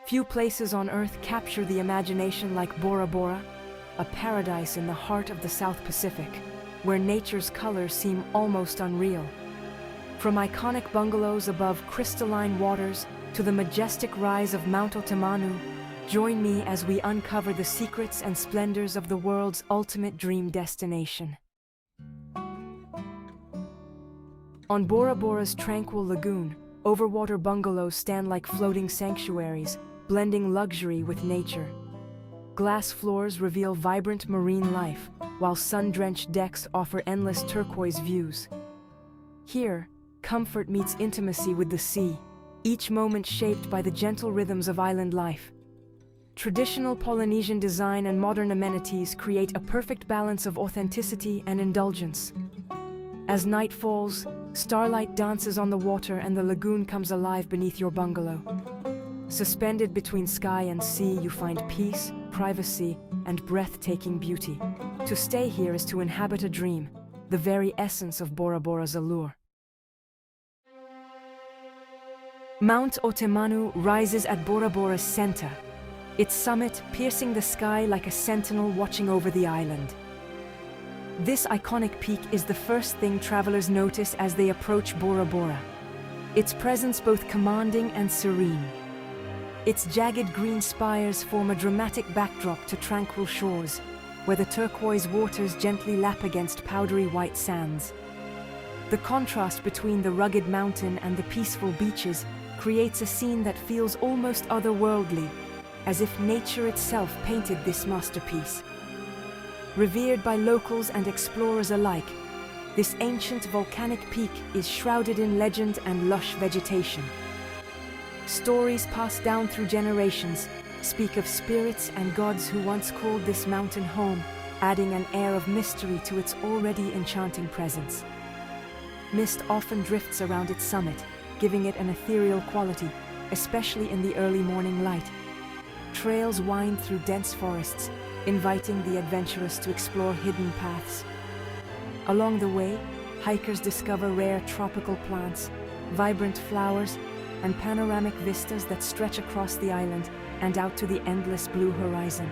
Few places on Earth capture the imagination like Bora Bora, a paradise in the heart of the South Pacific, where nature's colors seem almost unreal. From iconic bungalows above crystalline waters to the majestic rise of Mount Otemanu, join me as we uncover the secrets and splendors of the world's ultimate dream destination. On Bora Bora's tranquil lagoon, overwater bungalows stand like floating sanctuaries, blending luxury with nature. Glass floors reveal vibrant marine life, while sun-drenched decks offer endless turquoise views. Here, comfort meets intimacy with the sea, each moment shaped by the gentle rhythms of island life. Traditional Polynesian design and modern amenities create a perfect balance of authenticity and indulgence. As night falls, starlight dances on the water and the lagoon comes alive beneath your bungalow. Suspended between sky and sea, you find peace, privacy, and breathtaking beauty. To stay here is to inhabit a dream, the very essence of Bora Bora's allure. Mount Otemanu rises at Bora Bora's center, its summit piercing the sky like a sentinel watching over the island. This iconic peak is the first thing travelers notice as they approach Bora Bora, its presence both commanding and serene. Its jagged green spires form a dramatic backdrop to tranquil shores, where the turquoise waters gently lap against powdery white sands. The contrast between the rugged mountain and the peaceful beaches creates a scene that feels almost otherworldly, as if nature itself painted this masterpiece. Revered by locals and explorers alike, this ancient volcanic peak is shrouded in legend and lush vegetation. Stories passed down through generations speak of spirits and gods who once called this mountain home, adding an air of mystery to its already enchanting presence. Mist often drifts around its summit, giving it an ethereal quality, especially in the early morning light. Trails wind through dense forests, inviting the adventurous to explore hidden paths. Along the way, hikers discover rare tropical plants, vibrant flowers, and panoramic vistas that stretch across the island and out to the endless blue horizon.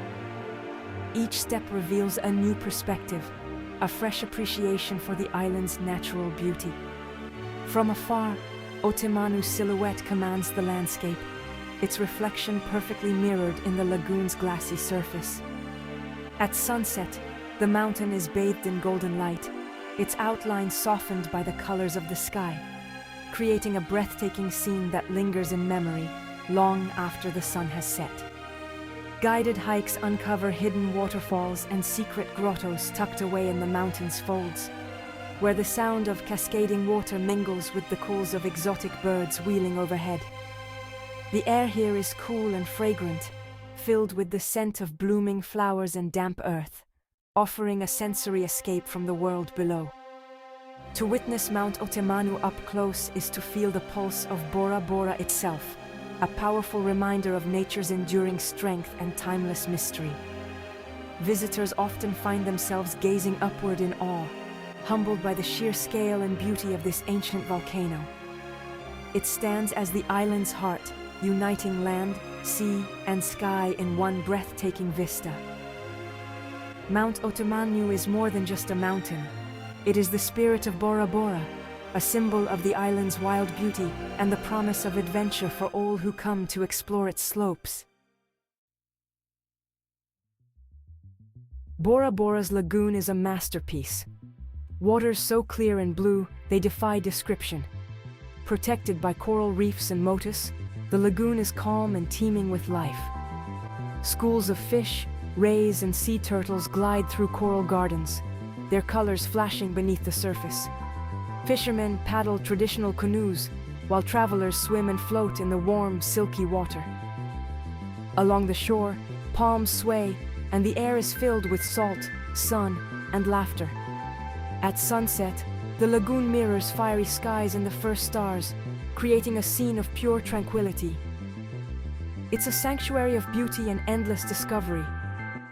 Each step reveals a new perspective, a fresh appreciation for the island's natural beauty. From afar, Otemanu's silhouette commands the landscape, its reflection perfectly mirrored in the lagoon's glassy surface. At sunset, the mountain is bathed in golden light, its outline softened by the colors of the sky, creating a breathtaking scene that lingers in memory long after the sun has set. Guided hikes uncover hidden waterfalls and secret grottos tucked away in the mountain's folds, where the sound of cascading water mingles with the calls of exotic birds wheeling overhead. The air here is cool and fragrant, filled with the scent of blooming flowers and damp earth, offering a sensory escape from the world below. To witness Mount Otemanu up close is to feel the pulse of Bora Bora itself, a powerful reminder of nature's enduring strength and timeless mystery. Visitors often find themselves gazing upward in awe, humbled by the sheer scale and beauty of this ancient volcano. It stands as the island's heart, uniting land, sea, and sky in one breathtaking vista. Mount Otemanu is more than just a mountain. It is the spirit of Bora Bora, a symbol of the island's wild beauty and the promise of adventure for all who come to explore its slopes. Bora Bora's lagoon is a masterpiece. Waters so clear and blue, they defy description. Protected by coral reefs and motus, the lagoon is calm and teeming with life. Schools of fish, rays, and sea turtles glide through coral gardens, their colors flashing beneath the surface. Fishermen paddle traditional canoes, while travelers swim and float in the warm, silky water. Along the shore, palms sway, and the air is filled with salt, sun, and laughter. At sunset, the lagoon mirrors fiery skies and the first stars, creating a scene of pure tranquility. It's a sanctuary of beauty and endless discovery,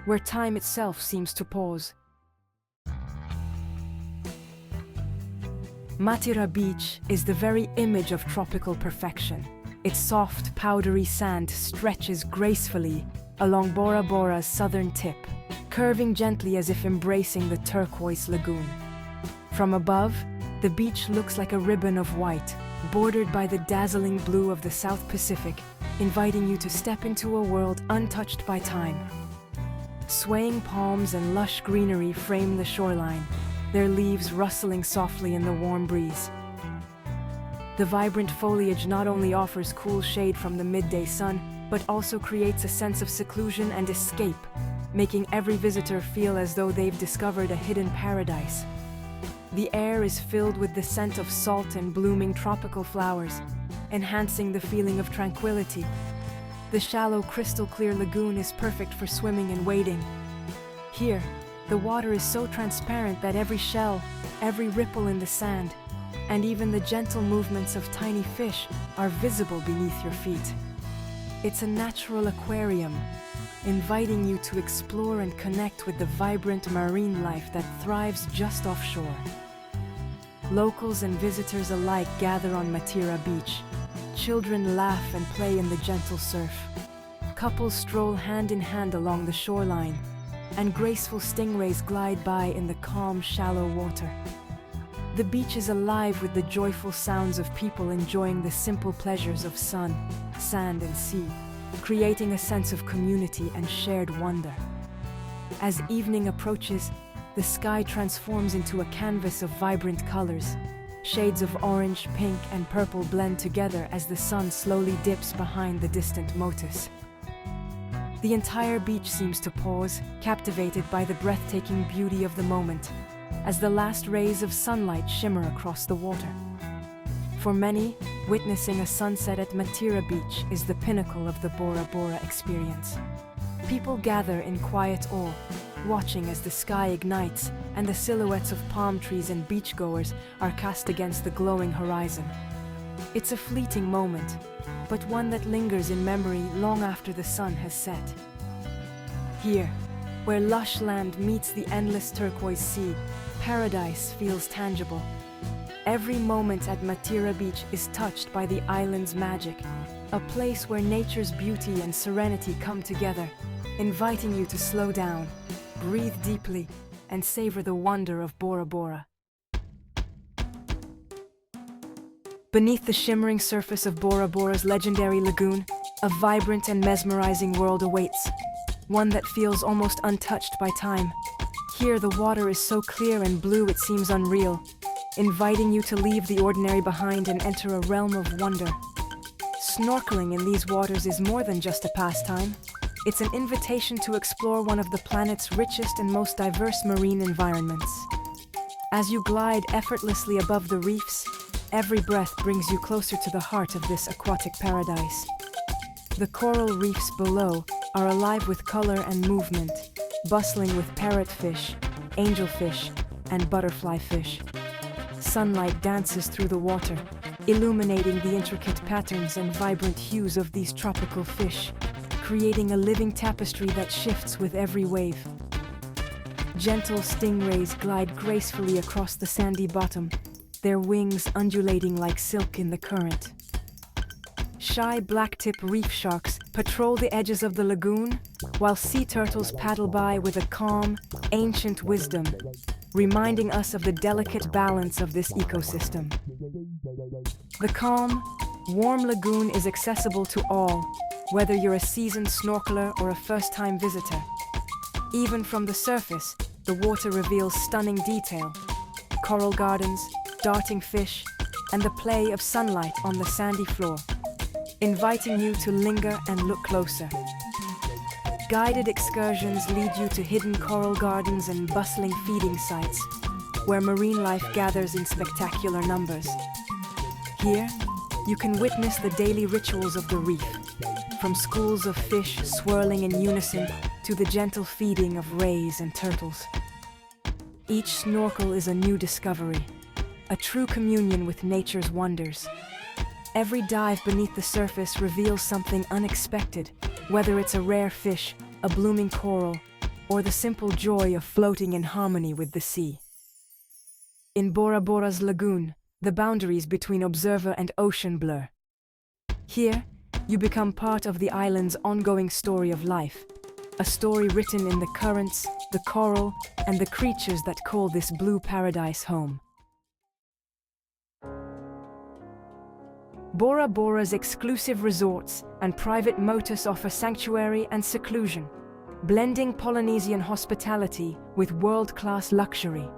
where time itself seems to pause. Matira Beach is the very image of tropical perfection. Its soft, powdery sand stretches gracefully along Bora Bora's southern tip, curving gently as if embracing the turquoise lagoon. From above, the beach looks like a ribbon of white, bordered by the dazzling blue of the South Pacific, inviting you to step into a world untouched by time. Swaying palms and lush greenery frame the shoreline, their leaves rustling softly in the warm breeze. The vibrant foliage not only offers cool shade from the midday sun, but also creates a sense of seclusion and escape, making every visitor feel as though they've discovered a hidden paradise. The air is filled with the scent of salt and blooming tropical flowers, enhancing the feeling of tranquility. The shallow, crystal-clear lagoon is perfect for swimming and wading. Here, the water is so transparent that every shell, every ripple in the sand, and even the gentle movements of tiny fish are visible beneath your feet. It's a natural aquarium, inviting you to explore and connect with the vibrant marine life that thrives just offshore. Locals and visitors alike gather on Matira Beach. Children laugh and play in the gentle surf. Couples stroll hand in hand along the shoreline, and graceful stingrays glide by in the calm, shallow water. The beach is alive with the joyful sounds of people enjoying the simple pleasures of sun, sand, and sea, creating a sense of community and shared wonder. As evening approaches, the sky transforms into a canvas of vibrant colors. Shades of orange, pink, and purple blend together as the sun slowly dips behind the distant mountains. The entire beach seems to pause, captivated by the breathtaking beauty of the moment, as the last rays of sunlight shimmer across the water. For many, witnessing a sunset at Matira Beach is the pinnacle of the Bora Bora experience. People gather in quiet awe, watching as the sky ignites and the silhouettes of palm trees and beachgoers are cast against the glowing horizon. It's a fleeting moment, but one that lingers in memory long after the sun has set. Here, where lush land meets the endless turquoise sea, paradise feels tangible. Every moment at Matira Beach is touched by the island's magic, a place where nature's beauty and serenity come together, inviting you to slow down, breathe deeply, and savor the wonder of Bora Bora. Beneath the shimmering surface of Bora Bora's legendary lagoon, a vibrant and mesmerizing world awaits, one that feels almost untouched by time. Here, the water is so clear and blue it seems unreal, inviting you to leave the ordinary behind and enter a realm of wonder. Snorkeling in these waters is more than just a pastime. It's an invitation to explore one of the planet's richest and most diverse marine environments. As you glide effortlessly above the reefs, every breath brings you closer to the heart of this aquatic paradise. The coral reefs below are alive with color and movement, bustling with parrotfish, angelfish, and butterfly fish. Sunlight dances through the water, illuminating the intricate patterns and vibrant hues of these tropical fish, creating a living tapestry that shifts with every wave. Gentle stingrays glide gracefully across the sandy bottom, their wings undulating like silk in the current. Shy blacktip reef sharks patrol the edges of the lagoon, while sea turtles paddle by with a calm, ancient wisdom, reminding us of the delicate balance of this ecosystem. The calm, warm lagoon is accessible to all, whether you're a seasoned snorkeler or a first-time visitor. Even from the surface, the water reveals stunning detail: coral gardens, darting fish, and the play of sunlight on the sandy floor, inviting you to linger and look closer. Guided excursions lead you to hidden coral gardens and bustling feeding sites, where marine life gathers in spectacular numbers. Here, you can witness the daily rituals of the reef, from schools of fish swirling in unison to the gentle feeding of rays and turtles. Each snorkel is a new discovery, a true communion with nature's wonders. Every dive beneath the surface reveals something unexpected, whether it's a rare fish, a blooming coral, or the simple joy of floating in harmony with the sea. In Bora Bora's lagoon, the boundaries between observer and ocean blur. Here, you become part of the island's ongoing story of life, a story written in the currents, the coral, and the creatures that call this blue paradise home. Bora Bora's exclusive resorts and private motus offer sanctuary and seclusion, blending Polynesian hospitality with world-class luxury.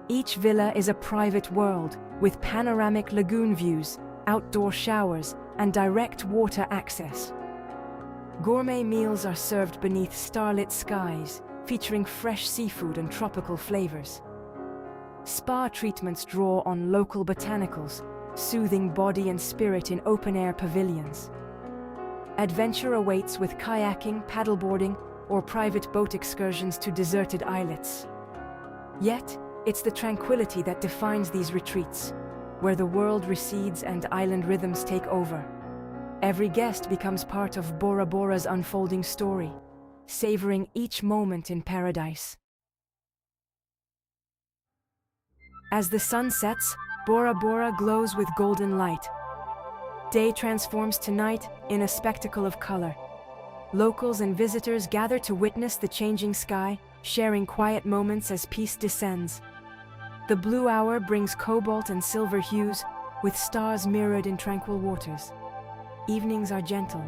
Each villa is a private world with panoramic lagoon views, outdoor showers, and direct water access. Gourmet meals are served beneath starlit skies, featuring fresh seafood and tropical flavors. Spa treatments draw on local botanicals, soothing body and spirit in open-air pavilions. Adventure awaits with kayaking, paddleboarding, or private boat excursions to deserted islets. Yet, it's the tranquility that defines these retreats, where the world recedes and island rhythms take over. Every guest becomes part of Bora Bora's unfolding story, savoring each moment in paradise. As the sun sets, Bora Bora glows with golden light. Day transforms to night in a spectacle of color. Locals and visitors gather to witness the changing sky, sharing quiet moments as peace descends. The blue hour brings cobalt and silver hues, with stars mirrored in tranquil waters. Evenings are gentle.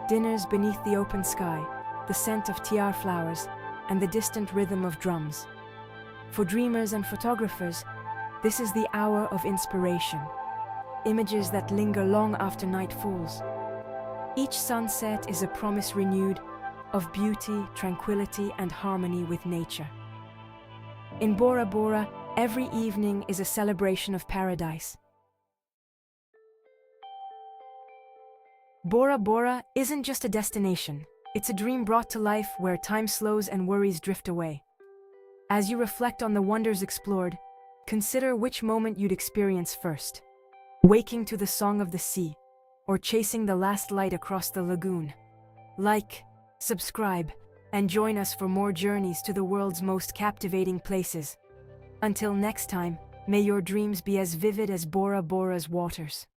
Dinners beneath the open sky, the scent of tiar flowers, and the distant rhythm of drums. For dreamers and photographers, this is the hour of inspiration. Images that linger long after night falls. Each sunset is a promise renewed of beauty, tranquility, and harmony with nature. In Bora Bora, every evening is a celebration of paradise. Bora Bora isn't just a destination, it's a dream brought to life where time slows and worries drift away. As you reflect on the wonders explored, consider which moment you'd experience first. Waking to the song of the sea, or chasing the last light across the lagoon. Like, subscribe, and join us for more journeys to the world's most captivating places. Until next time, may your dreams be as vivid as Bora Bora's waters.